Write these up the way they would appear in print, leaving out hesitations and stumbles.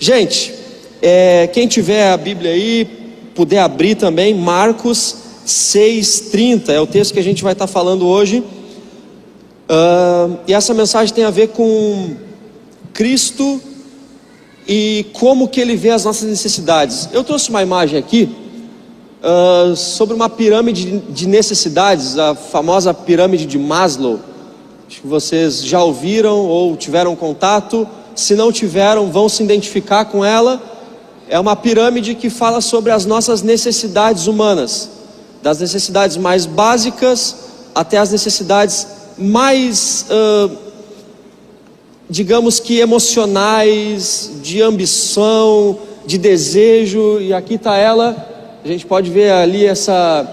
Gente, quem tiver a Bíblia aí, puder abrir também, Marcos 6:30, é o texto que a gente vai estar falando hoje. E essa mensagem tem a ver com Cristo e como que Ele vê as nossas necessidades. Eu trouxe uma imagem aqui sobre uma pirâmide de necessidades, a famosa pirâmide de Maslow. Acho que vocês já ouviram ou tiveram contato. Se não tiveram, vão se identificar com ela. É uma pirâmide que fala sobre as nossas necessidades humanas, das necessidades mais básicas até as necessidades mais, digamos que emocionais, de ambição, de desejo. E aqui está ela. A gente pode ver ali essa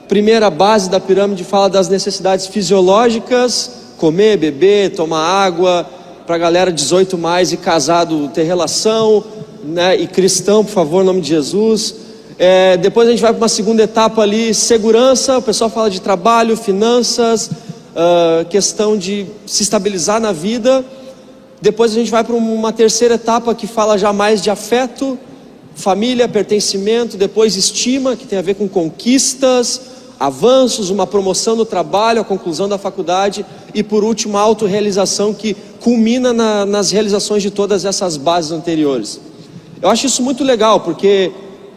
primeira base da pirâmide, fala das necessidades fisiológicas: comer, beber, tomar água. Para a galera 18 mais e casado ter relação, né? E cristão, por favor, em nome de Jesus. Depois a gente vai para uma segunda etapa ali, segurança. O pessoal fala de trabalho, finanças, questão de se estabilizar na vida. Depois a gente vai para uma terceira etapa que fala já mais de afeto, família, pertencimento. Depois estima, que tem a ver com conquistas, avanços, uma promoção no trabalho, a conclusão da faculdade. E por último, a autorrealização, que culmina nas realizações de todas essas bases anteriores. Eu acho isso muito legal, porque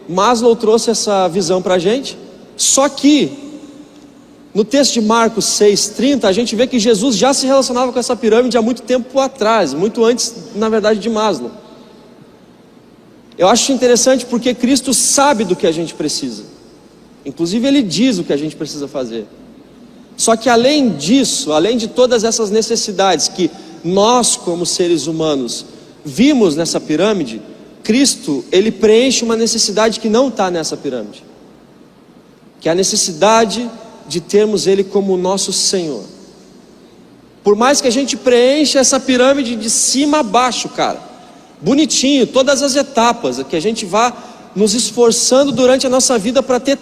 Maslow trouxe essa visão para a gente. Só que no texto de Marcos 6:30, a gente vê que Jesus já se relacionava com essa pirâmide há muito tempo atrás, muito antes, na verdade, de Maslow. Eu acho interessante porque Cristo sabe do que a gente precisa. Inclusive Ele diz o que a gente precisa fazer. Só que além disso, além de todas essas necessidades que nós como seres humanos vimos nessa pirâmide, Cristo, Ele preenche uma necessidade que não está nessa pirâmide, que é a necessidade de termos Ele como nosso Senhor. Por mais que a gente preencha essa pirâmide de cima a baixo, cara, bonitinho, todas as etapas, que a gente vá nos esforçando durante a nossa vida para ter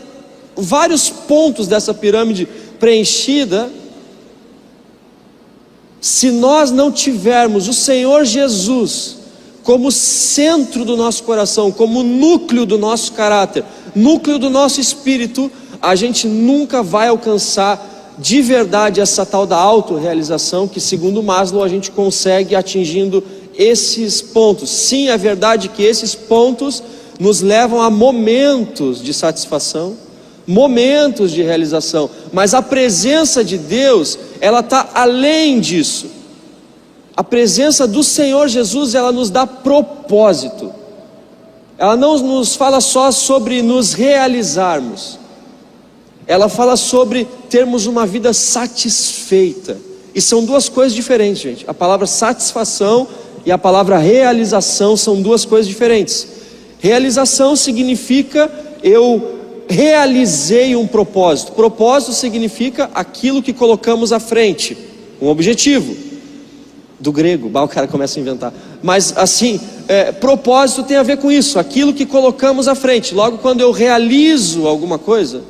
vários pontos dessa pirâmide preenchida, se nós não tivermos o Senhor Jesus como centro do nosso coração, como núcleo do nosso caráter, núcleo do nosso espírito, a gente nunca vai alcançar de verdade essa tal da autorrealização, que segundo Maslow a gente consegue atingindo esses pontos. Sim, é verdade que esses pontos nos levam a momentos de satisfação, momentos de realização, mas a presença de Deus, ela está além disso. A presença do Senhor Jesus, ela nos dá propósito. Ela não nos fala só sobre nos realizarmos, ela fala sobre termos uma vida satisfeita. E são duas coisas diferentes, gente. A palavra satisfação e a palavra realização são duas coisas diferentes. Realização significa eu realizei um propósito. Propósito significa aquilo que colocamos à frente, um objetivo. Do grego, o cara começa a inventar. Mas assim, propósito tem a ver com isso, aquilo que colocamos à frente. Logo, quando eu realizo alguma coisa,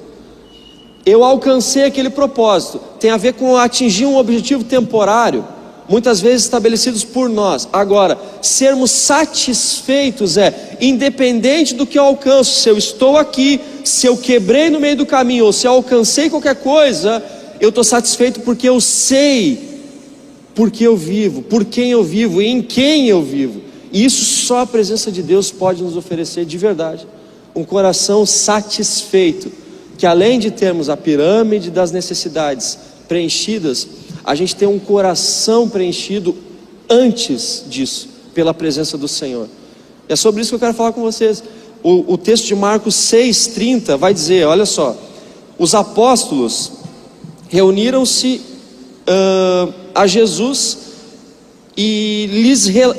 eu alcancei aquele propósito. Tem a ver com atingir um objetivo temporário, muitas vezes estabelecidos por nós. Agora, sermos satisfeitos independente do que eu alcanço. Se eu estou aqui, se eu quebrei no meio do caminho, ou se eu alcancei qualquer coisa, eu estou satisfeito porque eu sei porque eu vivo, por quem eu vivo e em quem eu vivo. E isso só a presença de Deus pode nos oferecer de verdade. Um coração satisfeito, que além de termos a pirâmide das necessidades preenchidas, a gente tem um coração preenchido antes disso, pela presença do Senhor. É sobre isso que eu quero falar com vocês. O texto de Marcos 6:30 vai dizer, olha só: os apóstolos reuniram-se a Jesus e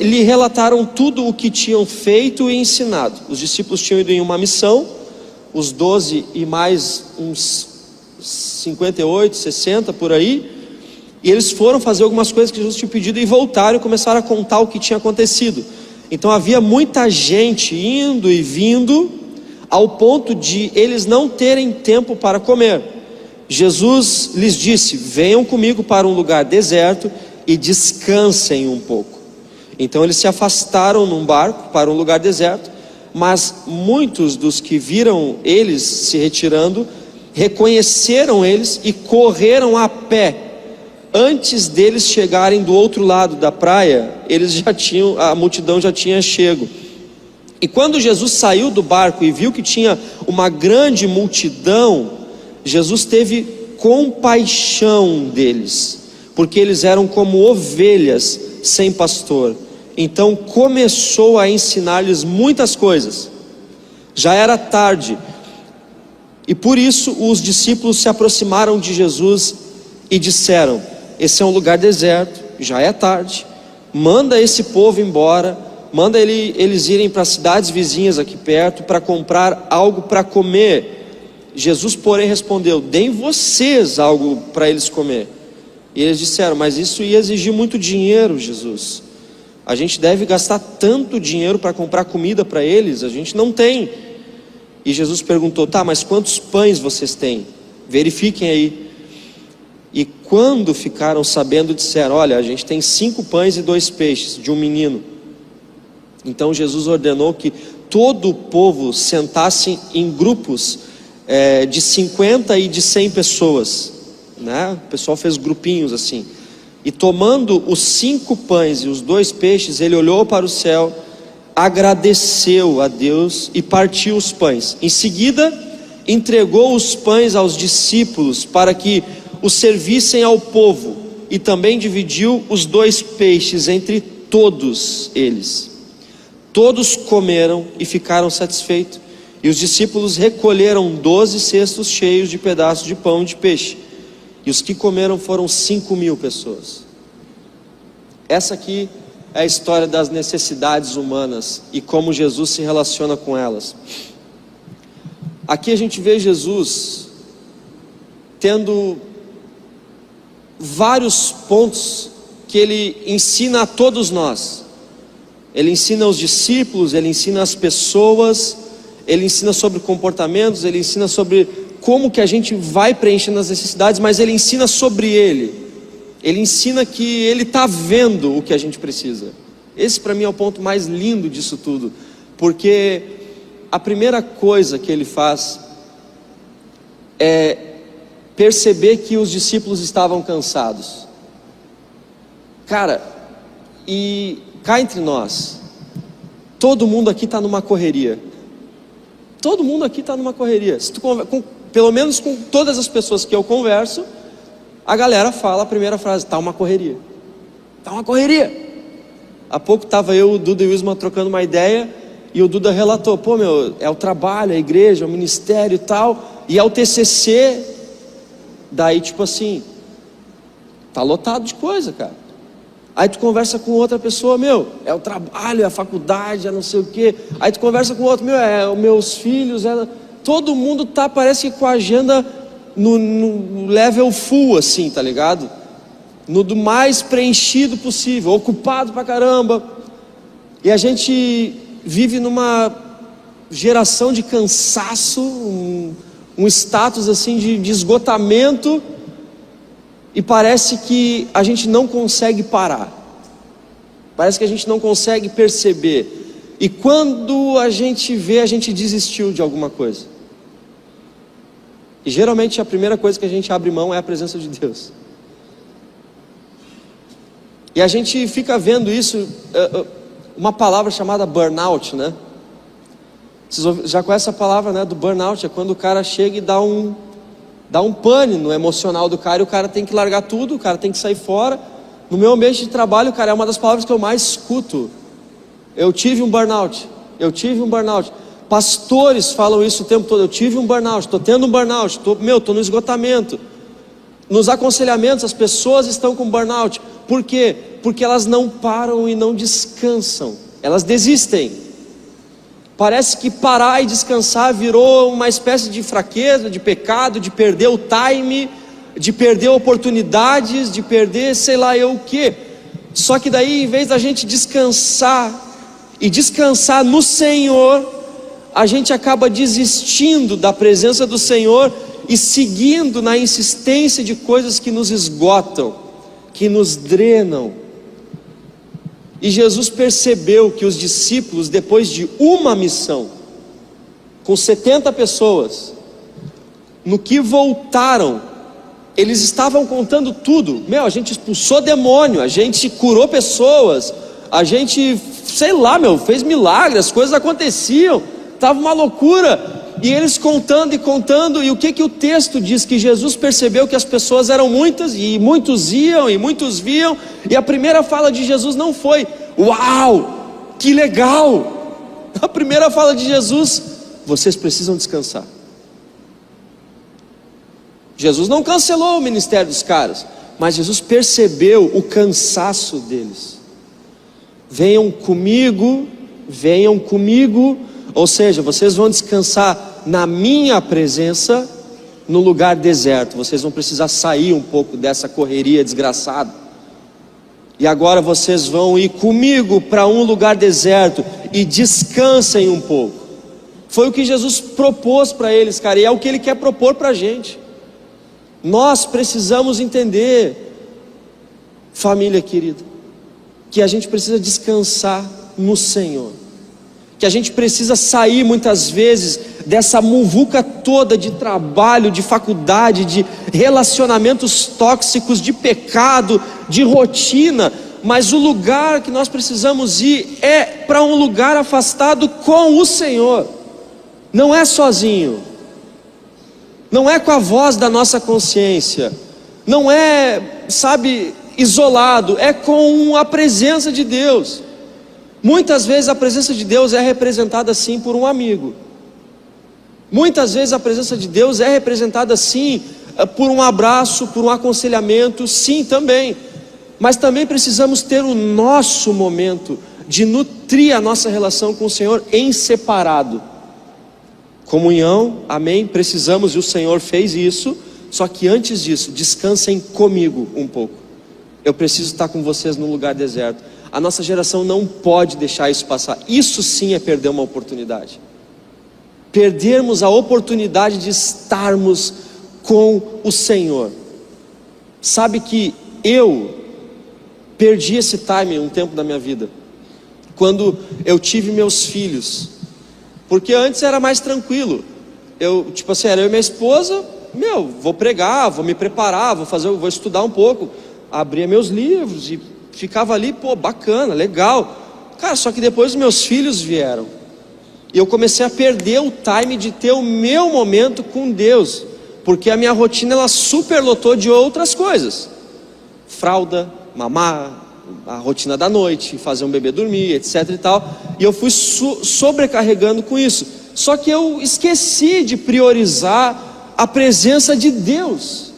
lhe relataram tudo o que tinham feito e ensinado. Os discípulos tinham ido em uma missão, os 12 e mais uns 58, 60 por aí, e eles foram fazer algumas coisas que Jesus tinha pedido e voltaram e começaram a contar o que tinha acontecido. Então havia muita gente indo e vindo, ao ponto de eles não terem tempo para comer. Jesus lhes disse: venham comigo para um lugar deserto e descansem um pouco. Então eles se afastaram num barco para um lugar deserto, mas muitos dos que viram eles se retirando, reconheceram eles e correram a pé. Antes deles chegarem do outro lado da praia, a multidão já tinha chego. E quando Jesus saiu do barco e viu que tinha uma grande multidão, Jesus teve compaixão deles, porque eles eram como ovelhas sem pastor. Então começou a ensinar-lhes muitas coisas. Já era tarde, e por isso os discípulos se aproximaram de Jesus e disseram: esse é um lugar deserto, já é tarde, manda esse povo embora, manda eles irem para cidades vizinhas aqui perto para comprar algo para comer. Jesus, porém, respondeu: deem vocês algo para eles comer. E eles disseram: mas isso ia exigir muito dinheiro, Jesus. A gente deve gastar tanto dinheiro para comprar comida para eles, a gente não tem. E Jesus perguntou: tá, mas quantos pães vocês têm? Verifiquem aí. E quando ficaram sabendo, disseram: olha, a gente tem 5 pães e 2 peixes de um menino. Então Jesus ordenou que todo o povo sentasse em grupos de 50 e de 100 pessoas, né? O pessoal fez grupinhos assim. E tomando os 5 pães e os 2 peixes, ele olhou para o céu, agradeceu a Deus e partiu os pães. Em seguida, entregou os pães aos discípulos para que os servissem ao povo, e também dividiu os 2 peixes entre todos eles. Todos comeram e ficaram satisfeitos, e os discípulos recolheram 12 cestos cheios de pedaços de pão e de peixe, e os que comeram foram 5.000 pessoas. Essa aqui é a história das necessidades humanas e como Jesus se relaciona com elas. Aqui a gente vê Jesus tendo vários pontos que ele ensina a todos nós. Ele ensina aos discípulos, ele ensina às pessoas, ele ensina sobre comportamentos, ele ensina sobre como que a gente vai preenchendo as necessidades, mas ele ensina sobre ele. Ele ensina que ele está vendo o que a gente precisa. Esse para mim é o ponto mais lindo disso tudo, porque a primeira coisa que ele faz é perceber que os discípulos estavam cansados. Cara, e cá entre nós, todo mundo aqui está numa correria. Todo mundo aqui está numa correria. Se tu pelo menos com todas as pessoas que eu converso, a galera fala a primeira frase: está uma correria. Está uma correria. Há pouco estava eu, o Duda e o Isma trocando uma ideia, e o Duda relatou: pô, meu, é o trabalho, a igreja, o ministério e tal, e é o TCC. Daí tipo assim, tá lotado de coisa, cara. Aí tu conversa com outra pessoa: meu, é o trabalho, é a faculdade, é não sei o quê. Aí tu conversa com outro: meu, é os meus filhos, todo mundo tá, parece que com a agenda no level full assim, tá ligado? No do mais preenchido possível, ocupado pra caramba. E a gente vive numa geração de cansaço, um status assim de esgotamento, e parece que a gente não consegue parar, parece que a gente não consegue perceber, e quando a gente vê, a gente desistiu de alguma coisa. E geralmente a primeira coisa que a gente abre mão é a presença de Deus. E a gente fica vendo isso, uma palavra chamada burnout, né? Vocês já conhecem a palavra, né, do burnout? É quando o cara chega e dá um pane no emocional do cara, e o cara tem que largar tudo, o cara tem que sair fora. No meu ambiente de trabalho, cara, é uma das palavras que eu mais escuto: eu tive um burnout, eu tive um burnout. Pastores falam isso o tempo todo: eu tive um burnout, estou tendo um burnout, estou no esgotamento. Nos aconselhamentos as pessoas estão com burnout. Por quê? Porque elas não param e não descansam, elas desistem. Parece que parar e descansar virou uma espécie de fraqueza, de pecado, de perder o time, de perder oportunidades, de perder sei lá eu o que. Só que daí, em vez da gente descansar e descansar no Senhor, a gente acaba desistindo da presença do Senhor e seguindo na insistência de coisas que nos esgotam, que nos drenam. E Jesus percebeu que os discípulos, depois de uma missão, com 70 pessoas, no que voltaram, eles estavam contando tudo. A gente expulsou demônio, a gente curou pessoas, a gente, sei lá, fez milagres, as coisas aconteciam, estava uma loucura. E eles contando e contando, e o que o texto diz? Que Jesus percebeu que as pessoas eram muitas, e muitos iam, e muitos viam, e a primeira fala de Jesus não foi: uau, que legal! A primeira fala de Jesus: vocês precisam descansar. Jesus não cancelou o ministério dos caras, mas Jesus percebeu o cansaço deles. Venham comigo, ou seja, vocês vão descansar na minha presença, no lugar deserto. Vocês vão precisar sair um pouco dessa correria desgraçada, e agora vocês vão ir comigo para um lugar deserto e descansem um pouco. Foi o que Jesus propôs para eles, cara, e é o que Ele quer propor para a gente. Nós precisamos entender, família querida, que a gente precisa descansar no Senhor, que a gente precisa sair muitas vezes dessa muvuca toda de trabalho, de faculdade, de relacionamentos tóxicos, de pecado, de rotina. Mas o lugar que nós precisamos ir é para um lugar afastado com o Senhor. Não é sozinho, não é com a voz da nossa consciência, não é, isolado, é com a presença de Deus. Muitas vezes a presença de Deus é representada assim por um amigo. Muitas vezes a presença de Deus é representada assim por um abraço, por um aconselhamento, sim, também. Mas também precisamos ter o nosso momento de nutrir a nossa relação com o Senhor em separado. Comunhão, amém, precisamos, e o Senhor fez isso. Só que antes disso, descansem comigo um pouco. Eu preciso estar com vocês num lugar deserto. A nossa geração não pode deixar isso passar. Isso sim é perder uma oportunidade. Perdermos a oportunidade de estarmos com o Senhor. Sabe que eu perdi esse time um tempo da minha vida, quando eu tive meus filhos, porque antes era mais tranquilo. Era eu e minha esposa, vou pregar, vou me preparar, vou estudar um pouco, abria meus livros e ficava ali, bacana, legal. Cara, só que depois os meus filhos vieram, e eu comecei a perder o time de ter o meu momento com Deus, porque a minha rotina, ela superlotou de outras coisas. Fralda, mamar, a rotina da noite, fazer um bebê dormir, etc e tal. E eu fui sobrecarregando com isso. Só que eu esqueci de priorizar a presença de Deus.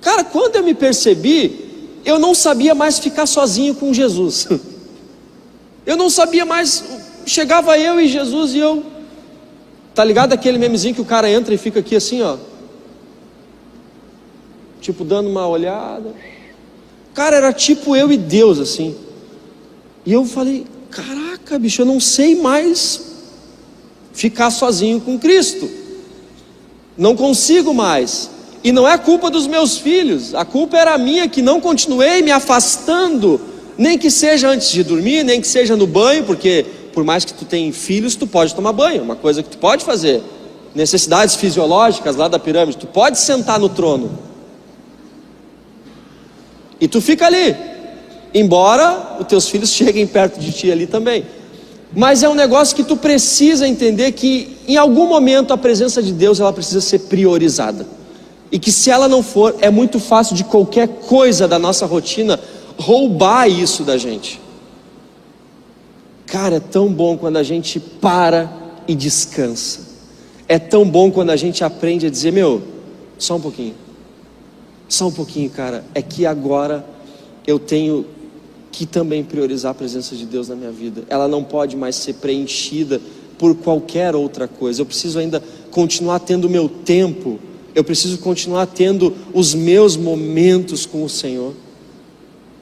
Cara, quando eu me percebi, eu não sabia mais ficar sozinho com Jesus. Eu não sabia mais. Chegava eu e Jesus, e eu, tá ligado aquele memezinho que o cara entra e fica aqui assim, ó, tipo dando uma olhada. Cara, era tipo eu e Deus assim. E eu falei: caraca, bicho, eu não sei mais ficar sozinho com Cristo. Não consigo mais. E não é culpa dos meus filhos, a culpa era minha, que não continuei me afastando, nem que seja antes de dormir, nem que seja no banho, porque por mais que tu tenha filhos, tu pode tomar banho, uma coisa que tu pode fazer. Necessidades fisiológicas lá da pirâmide, tu pode sentar no trono e tu fica ali, embora os teus filhos cheguem perto de ti ali também. Mas é um negócio que tu precisa entender, que em algum momento a presença de Deus, ela precisa ser priorizada, e que se ela não for, é muito fácil de qualquer coisa da nossa rotina roubar isso da gente. Cara, é tão bom quando a gente para e descansa. É tão bom quando a gente aprende a dizer: só um pouquinho, cara, é que agora eu tenho que também priorizar a presença de Deus na minha vida. Ela não pode mais ser preenchida por qualquer outra coisa. Eu preciso ainda continuar tendo o meu tempo, eu preciso continuar tendo os meus momentos com o Senhor.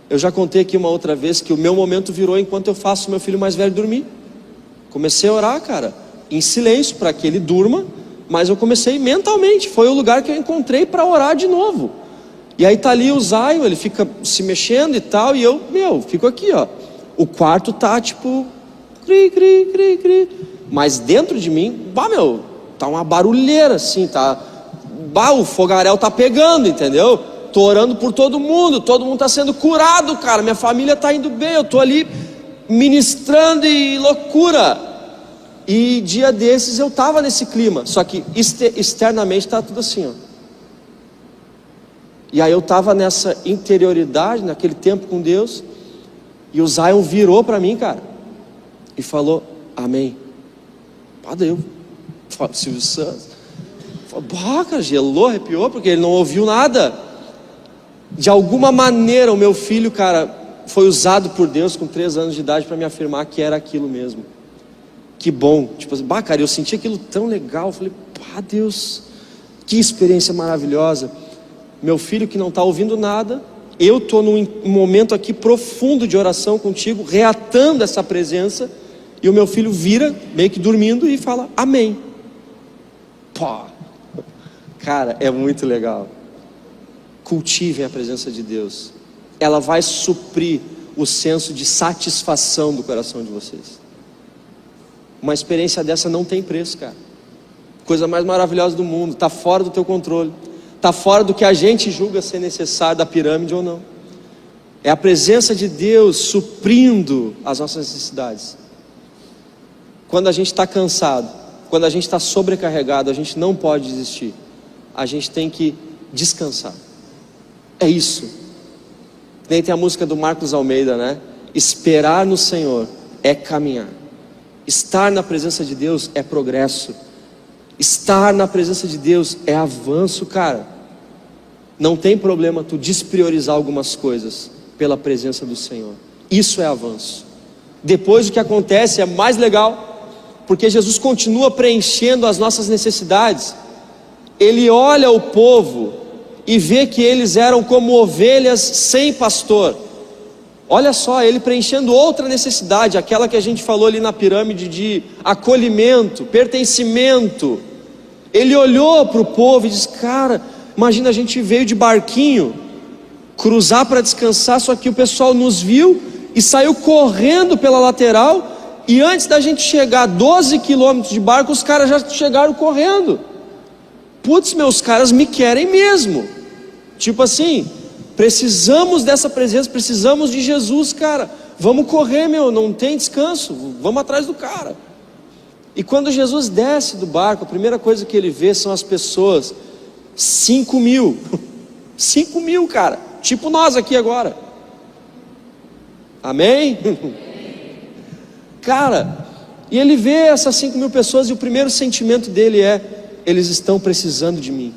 Eu já contei aqui uma outra vez que o meu momento virou enquanto eu faço o meu filho mais velho dormir. Comecei a orar, cara, em silêncio, para que ele durma, mas eu comecei mentalmente, foi o lugar que eu encontrei para orar de novo. E aí tá ali o Zion, ele fica se mexendo e tal, e eu, fico aqui, ó. O quarto tá tipo, cri, cri, cri, cri. Mas dentro de mim, tá uma barulheira assim, o fogaréu tá pegando, entendeu? Tô orando por todo mundo tá sendo curado, cara, minha família tá indo bem, eu tô ali ministrando e loucura. E dia desses eu tava nesse clima, só que externamente tá tudo assim, ó. E aí eu tava nessa interioridade, naquele tempo com Deus, e o Zion virou para mim, cara, e falou, amém. Padre, Silvio Santos, cara, gelou, arrepiou, porque ele não ouviu nada. De alguma maneira o meu filho, cara, foi usado por Deus com 3 anos de idade para me afirmar que era aquilo mesmo. Que bom, tipo assim, cara, eu senti aquilo tão legal. Eu falei, Deus, que experiência maravilhosa. Meu filho que não está ouvindo nada, eu estou num momento aqui profundo de oração contigo, reatando essa presença, e o meu filho vira, meio que dormindo, e fala, amém. Cara, é muito legal. Cultivem a presença de Deus. Ela vai suprir o senso de satisfação do coração de vocês. Uma experiência dessa não tem preço, cara. Coisa mais maravilhosa do mundo. Está fora do teu controle. Está fora do que a gente julga ser necessário, da pirâmide ou não. É a presença de Deus suprindo as nossas necessidades. Quando a gente está cansado, quando a gente está sobrecarregado, a gente não pode desistir. A gente tem que descansar. É isso. Nem tem a música do Marcos Almeida, né? Esperar no Senhor é caminhar. Estar na presença de Deus é progresso. Estar na presença de Deus é avanço, cara. Não tem problema tu despriorizar algumas coisas pela presença do Senhor. Isso é avanço. Depois o que acontece é mais legal, porque Jesus continua preenchendo as nossas necessidades. Ele olha o povo e vê que eles eram como ovelhas sem pastor. Olha só, ele preenchendo outra necessidade, aquela que a gente falou ali na pirâmide de acolhimento, pertencimento. Ele olhou para o povo e disse, cara, imagina, a gente veio de barquinho cruzar para descansar, só que o pessoal nos viu e saiu correndo pela lateral, e antes da gente chegar a 12 quilômetros de barco, os caras já chegaram correndo. Putz, meus caras me querem mesmo. Tipo assim, precisamos dessa presença, precisamos de Jesus, cara. Vamos correr, não tem descanso, vamos atrás do cara. E quando Jesus desce do barco, a primeira coisa que ele vê são as pessoas, 5.000, 5.000, cara, tipo nós aqui agora. Amém? Cara, e ele vê essas 5.000 pessoas, e o primeiro sentimento dele é, eles estão precisando de mim.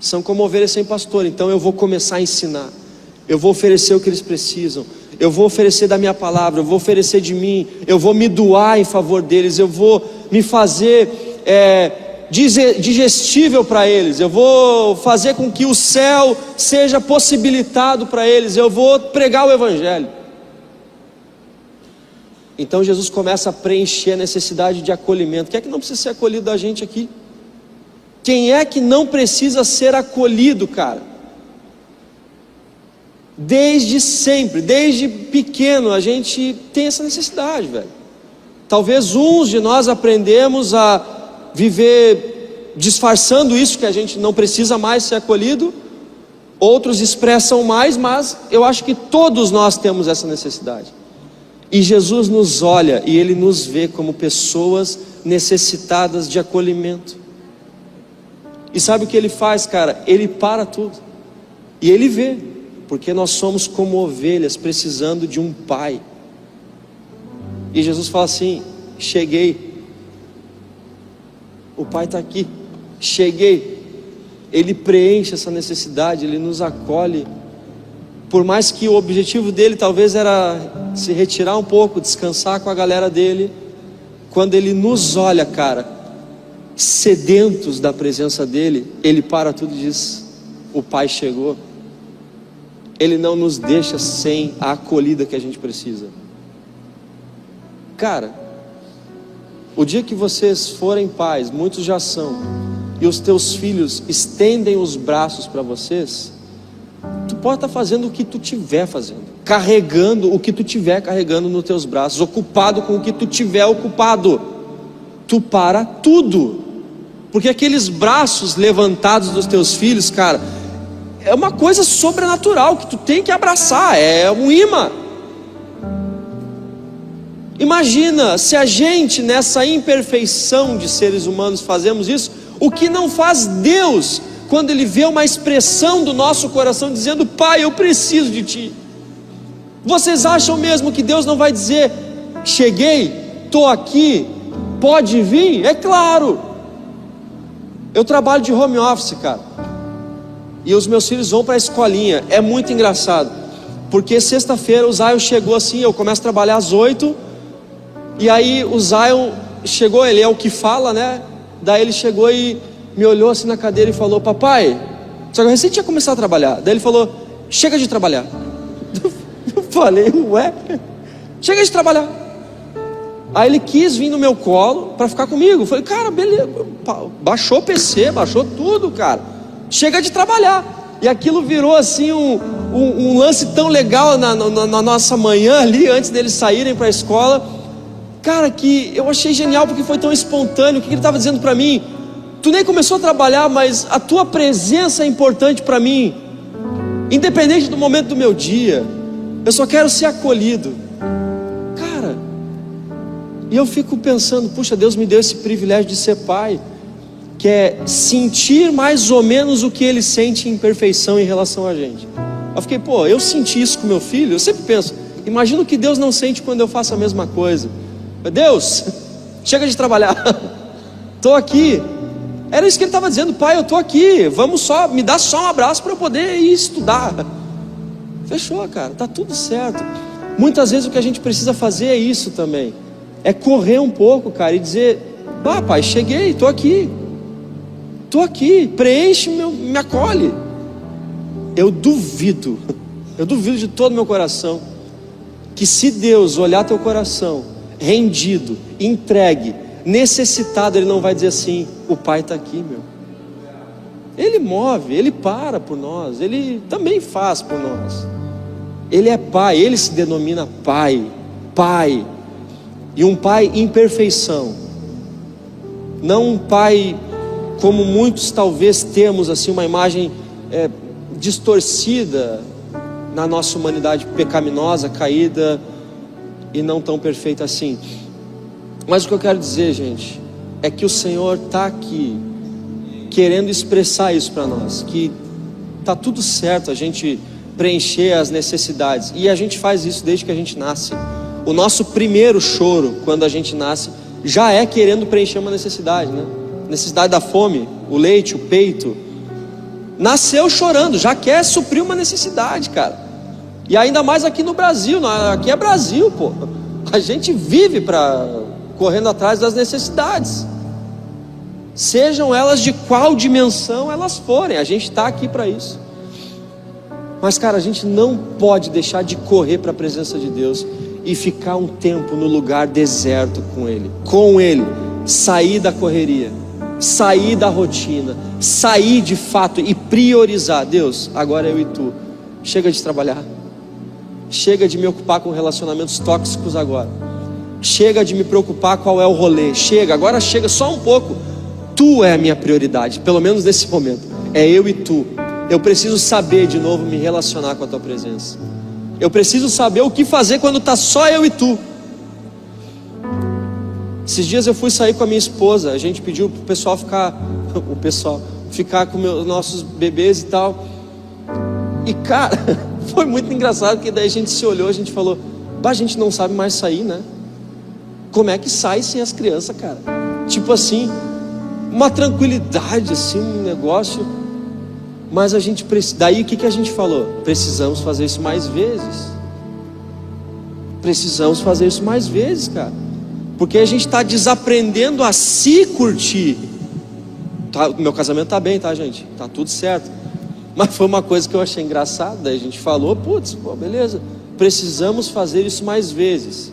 São como ovelhas sem pastor, então eu vou começar a ensinar. Eu vou oferecer o que eles precisam. Eu vou oferecer da minha palavra, eu vou oferecer de mim. Eu vou me doar em favor deles. Eu vou me fazer digestível para eles. Eu vou fazer com que o céu seja possibilitado para eles. Eu vou pregar o evangelho. Então Jesus começa a preencher a necessidade de acolhimento. Quem é que não precisa ser acolhido da gente aqui? Quem é que não precisa ser acolhido, cara? Desde sempre, desde pequeno, a gente tem essa necessidade, velho. Talvez uns de nós aprendemos a viver disfarçando isso, que a gente não precisa mais ser acolhido. Outros expressam mais, mas eu acho que todos nós temos essa necessidade. E Jesus nos olha e Ele nos vê como pessoas necessitadas de acolhimento. E sabe o que Ele faz, cara? Ele para tudo e Ele vê, porque nós somos como ovelhas precisando de um pai. E Jesus fala assim, cheguei. O pai está aqui, cheguei. Ele preenche essa necessidade, Ele nos acolhe. Por mais que o objetivo dele talvez era se retirar um pouco, descansar com a galera dele, quando Ele nos olha, cara, sedentos da presença dele, Ele para tudo e diz, o Pai chegou. Ele não nos deixa sem a acolhida que a gente precisa. Cara, o dia que vocês forem pais, muitos já são, e os teus filhos estendem os braços para vocês, Tu pode estar fazendo o que tu estiver fazendo, carregando o que tu estiver carregando nos teus braços, ocupado com o que tu estiver ocupado. Tu para tudo, porque aqueles braços levantados dos teus filhos, cara, é uma coisa sobrenatural que tu tem que abraçar, é um imã. Imagina se a gente, nessa imperfeição de seres humanos, fazemos isso, o que não faz Deus quando Ele vê uma expressão do nosso coração dizendo: Pai, eu preciso de Ti. Vocês acham mesmo que Deus não vai dizer: cheguei, estou aqui, pode vir? É claro. Eu trabalho de home office, cara, e os meus filhos vão para a escolinha. É muito engraçado, porque sexta-feira o Zion chegou assim, eu começo a trabalhar às 8, e aí o Zion chegou, ele é o que fala, né? Daí ele chegou e me olhou assim na cadeira e falou: papai, só que eu recém tinha começado a trabalhar. Daí ele falou: chega de trabalhar. Eu falei: ué, chega de trabalhar. Aí ele quis vir no meu colo para ficar comigo. Eu falei: cara, beleza. Baixou o PC, baixou tudo, cara. Chega de trabalhar. E aquilo virou assim um lance tão legal na nossa manhã ali, antes deles saírem para a escola, cara, que eu achei genial, porque foi tão espontâneo. O que ele estava dizendo para mim? Tu nem começou a trabalhar, mas a tua presença é importante para mim, independente do momento do meu dia. Eu só quero ser acolhido, cara. E eu fico pensando: puxa, Deus me deu esse privilégio de ser pai, que é sentir mais ou menos o que Ele sente em perfeição em relação a gente. Eu fiquei: pô, eu senti isso com meu filho. Eu sempre penso: imagina o que Deus não sente quando eu faço a mesma coisa. Deus, chega de trabalhar, estou aqui. Era isso que ele estava dizendo: pai, eu estou aqui, vamos só, me dá só um abraço para eu poder ir estudar. Fechou, cara, está tudo certo. Muitas vezes o que a gente precisa fazer é isso também, é correr um pouco, cara, e dizer: pai, cheguei, estou aqui, preenche, me acolhe. Eu duvido de todo o meu coração, que se Deus olhar teu coração rendido, entregue, necessitado, Ele não vai dizer assim: o pai está aqui, meu. Ele move, Ele para por nós, Ele também faz por nós. Ele é pai, Ele se denomina pai. E um pai em perfeição, não um pai como muitos talvez temos assim, uma imagem distorcida na nossa humanidade pecaminosa, caída e não tão perfeita assim. Mas o que eu quero dizer, gente, é que o Senhor está aqui querendo expressar isso para nós, que está tudo certo a gente preencher as necessidades, e a gente faz isso desde que a gente nasce. O nosso primeiro choro quando a gente nasce já é querendo preencher uma necessidade, né? Necessidade da fome, o leite, o peito. Nasceu chorando, já quer suprir uma necessidade, cara. E ainda mais aqui no Brasil, aqui é Brasil, pô. A gente vive correndo atrás das necessidades, sejam elas de qual dimensão elas forem. A gente está aqui para isso. Mas, cara, a gente não pode deixar de correr para a presença de Deus e ficar um tempo no lugar deserto com Ele, sair da correria, sair da rotina, sair de fato e priorizar. Deus, agora eu e tu, chega de trabalhar, chega de me ocupar com relacionamentos tóxicos agora, chega de me preocupar qual é o rolê, agora chega só um pouco. Tu é a minha prioridade, pelo menos nesse momento, é eu e tu. Eu preciso saber de novo me relacionar com a tua presença. Eu preciso saber o que fazer quando está só eu e tu. Esses dias eu fui sair com a minha esposa, a gente pediu para o pessoal ficar com nossos bebês e tal. E cara, foi muito engraçado, porque daí a gente se olhou, a gente falou: a gente não sabe mais sair, né? Como é que sai sem as crianças, cara? Tipo assim, uma tranquilidade assim, um negócio. Mas a gente precisa, daí o que a gente falou? Precisamos fazer isso mais vezes. Precisamos fazer isso mais vezes, cara. Porque a gente está desaprendendo a se curtir. Meu casamento está bem, tá, gente? Tá tudo certo. Mas foi uma coisa que eu achei engraçada. Daí a gente falou: beleza, precisamos fazer isso mais vezes.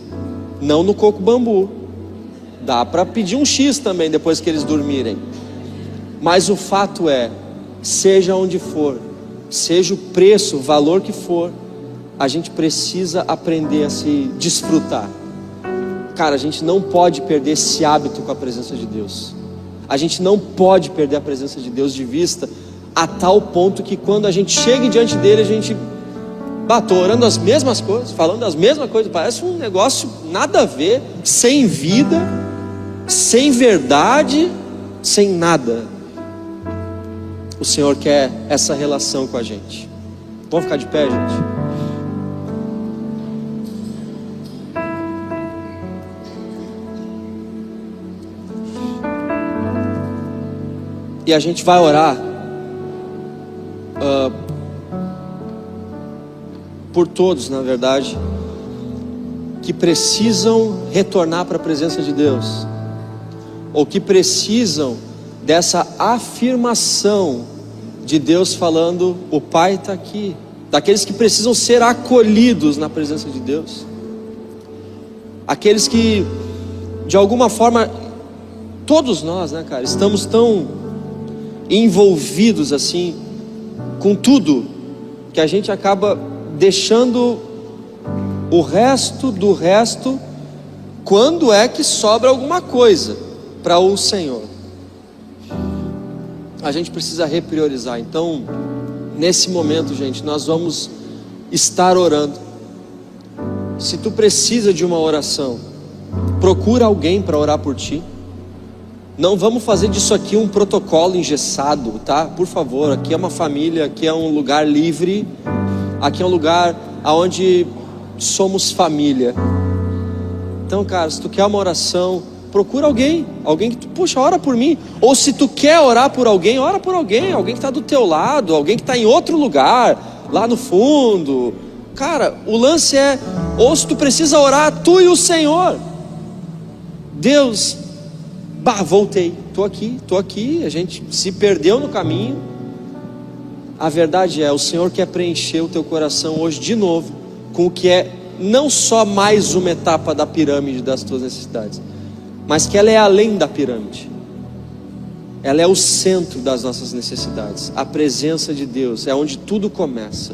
Não no coco bambu. Dá para pedir um X também depois que eles dormirem. Mas o fato é, seja onde for, seja o preço, o valor que for, a gente precisa aprender a se desfrutar. Cara, a gente não pode perder esse hábito com a presença de Deus. A gente não pode perder a presença de Deus de vista, a tal ponto que quando a gente chega diante dele, a gente tô orando as mesmas coisas, falando as mesmas coisas, parece um negócio nada a ver, sem vida, sem verdade, sem nada. O Senhor quer essa relação com a gente. Vamos ficar de pé, gente? E a gente vai orar por todos, na verdade, que precisam retornar para a presença de Deus, ou que precisam dessa afirmação de Deus falando: o Pai está aqui. Daqueles que precisam ser acolhidos na presença de Deus, aqueles que de alguma forma, todos nós, né, cara, estamos tão envolvidos assim com tudo, que a gente acaba deixando o resto do resto, quando é que sobra alguma coisa para o Senhor. A gente precisa repriorizar. Então, nesse momento, gente, nós vamos estar orando. Se tu precisa de uma oração, procura alguém para orar por ti. Não vamos fazer disso aqui um protocolo engessado, tá? Por favor, aqui é uma família, aqui é um lugar livre, aqui é um lugar onde somos família. Então, cara, se tu quer uma oração, procura alguém que tu, puxa, ora por mim. Ou se tu quer orar por alguém, ora por alguém que está do teu lado, alguém que está em outro lugar, lá no fundo. Cara, o lance é, ou se tu precisa orar, tu e o Senhor. Deus, voltei, estou aqui, a gente se perdeu no caminho. A verdade é, o Senhor quer preencher o teu coração hoje de novo, com o que é não só mais uma etapa da pirâmide das tuas necessidades, mas que ela é além da pirâmide. Ela é o centro das nossas necessidades. A presença de Deus é onde tudo começa.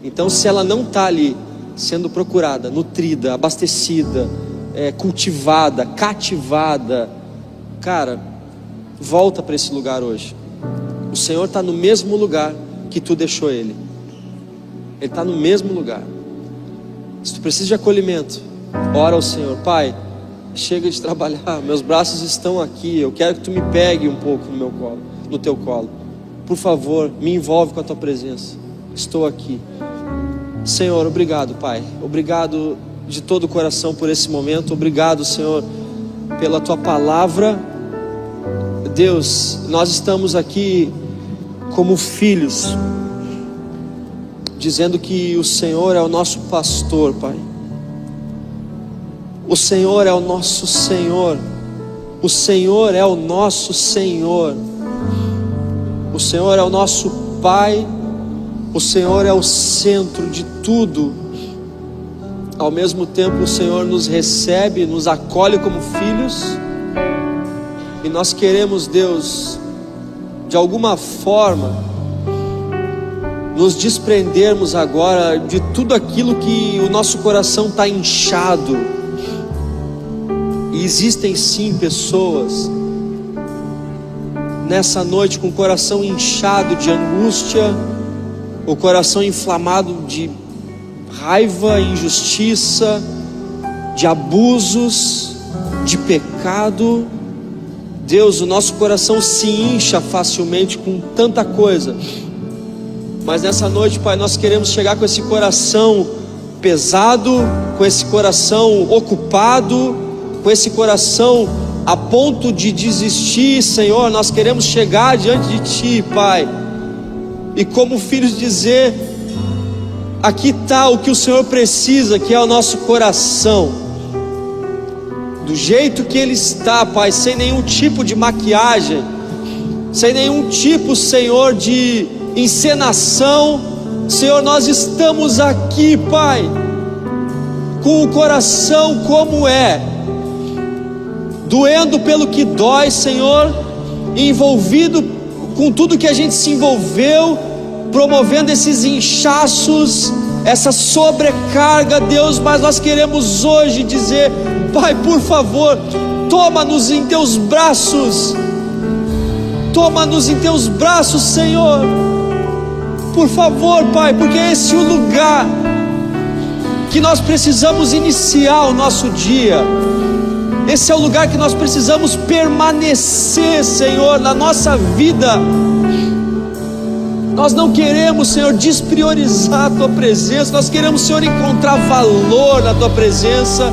Então, se ela não está ali sendo procurada, nutrida, abastecida, cultivada, cativada, cara, volta para esse lugar hoje. O Senhor está no mesmo lugar que tu deixou Ele. Ele está no mesmo lugar. Se tu precisa de acolhimento, ora ao Senhor: Pai, chega de trabalhar, meus braços estão aqui, eu quero que tu me pegue um pouco no meu colo, no teu colo. Por favor, me envolve com a tua presença. Estou aqui. Senhor, obrigado, Pai. Obrigado de todo o coração por esse momento. Obrigado, Senhor, pela tua palavra. Deus, nós estamos aqui como filhos, dizendo que o Senhor é o nosso pastor, Pai. O Senhor é o nosso Senhor. O Senhor é o nosso Senhor. O Senhor é o nosso Pai. O Senhor é o centro de tudo. Ao mesmo tempo, o Senhor nos recebe, nos acolhe como filhos. E nós queremos, Deus, de alguma forma, nos desprendermos agora de tudo aquilo que o nosso coração está inchado. E existem sim pessoas nessa noite com o coração inchado de angústia, o coração inflamado de raiva, injustiça, de abusos, de pecado. Deus, o nosso coração se incha facilmente com tanta coisa, mas nessa noite, Pai, nós queremos chegar com esse coração pesado, com esse coração ocupado, com esse coração a ponto de desistir. Senhor, nós queremos chegar diante de Ti, Pai, e como filhos dizer: aqui está o que o Senhor precisa, que é o nosso coração, do jeito que ele está, Pai, sem nenhum tipo de maquiagem, sem nenhum tipo, Senhor, de encenação. Senhor, nós estamos aqui, Pai, com o coração como é, doendo pelo que dói, Senhor, envolvido com tudo que a gente se envolveu, promovendo esses inchaços, essa sobrecarga, Deus, mas nós queremos hoje dizer: Pai, por favor, toma-nos em teus braços, toma-nos em teus braços, Senhor, por favor, Pai, porque esse é o lugar que nós precisamos iniciar o nosso dia, esse é o lugar que nós precisamos permanecer, Senhor, na nossa vida. Nós não queremos, Senhor, despriorizar a Tua presença, nós queremos, Senhor, encontrar valor na Tua presença,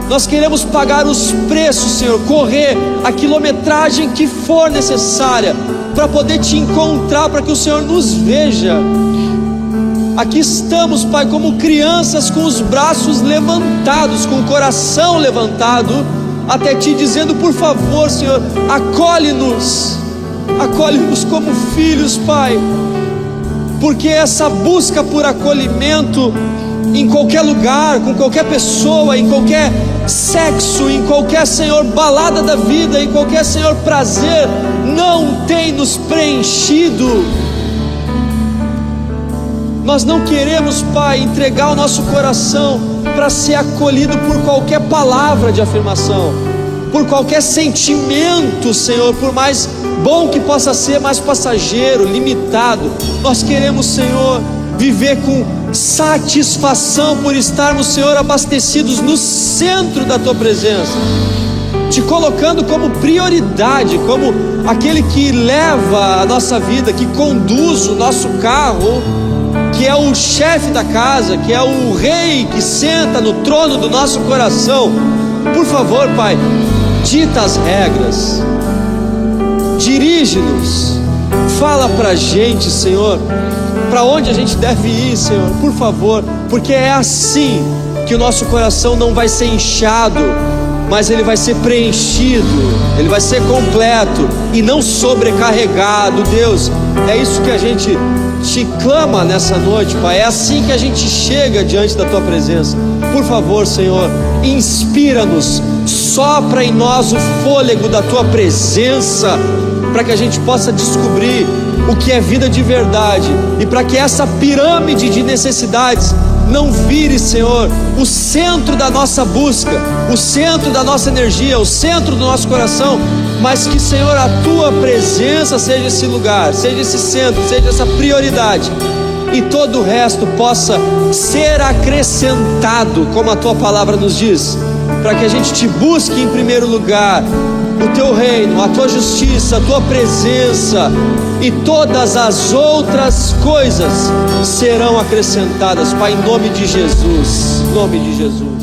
nós queremos pagar os preços, Senhor, correr a quilometragem que for necessária, para poder Te encontrar, para que o Senhor nos veja. Aqui estamos, Pai, como crianças com os braços levantados, com o coração levantado, até Ti, dizendo: por favor, Senhor, acolhe-nos como filhos, Pai, porque essa busca por acolhimento em qualquer lugar, com qualquer pessoa, em qualquer sexo, em qualquer, Senhor, balada da vida, em qualquer, Senhor, prazer, não tem nos preenchido. Nós não queremos, Pai, entregar o nosso coração para ser acolhido por qualquer palavra de afirmação, por qualquer sentimento, Senhor, por mais bom que possa ser, mais passageiro, limitado. Nós queremos, Senhor, viver com satisfação por estarmos, Senhor, abastecidos no centro da Tua presença, Te colocando como prioridade, como aquele que leva a nossa vida, que conduz o nosso carro, que é o chefe da casa, que é o rei que senta no trono do nosso coração. Por favor, Pai, dita as regras, dirige-nos, fala pra gente, Senhor, para onde a gente deve ir, Senhor, por favor, porque é assim que o nosso coração não vai ser inchado, mas ele vai ser preenchido, ele vai ser completo e não sobrecarregado. Deus, é isso que a gente Te clama nessa noite, Pai. É assim que a gente chega diante da Tua presença. Por favor, Senhor, inspira-nos, sopra em nós o fôlego da Tua presença, para que a gente possa descobrir o que é vida de verdade, e para que essa pirâmide de necessidades não vire, Senhor, o centro da nossa busca, o centro da nossa energia, o centro do nosso coração, mas que, Senhor, a Tua presença seja esse lugar, seja esse centro, seja essa prioridade, e todo o resto possa ser acrescentado, como a Tua palavra nos diz, para que a gente Te busque em primeiro lugar, o Teu reino, a Tua justiça, a Tua presença, e todas as outras coisas serão acrescentadas, Pai, em nome de Jesus, em nome de Jesus.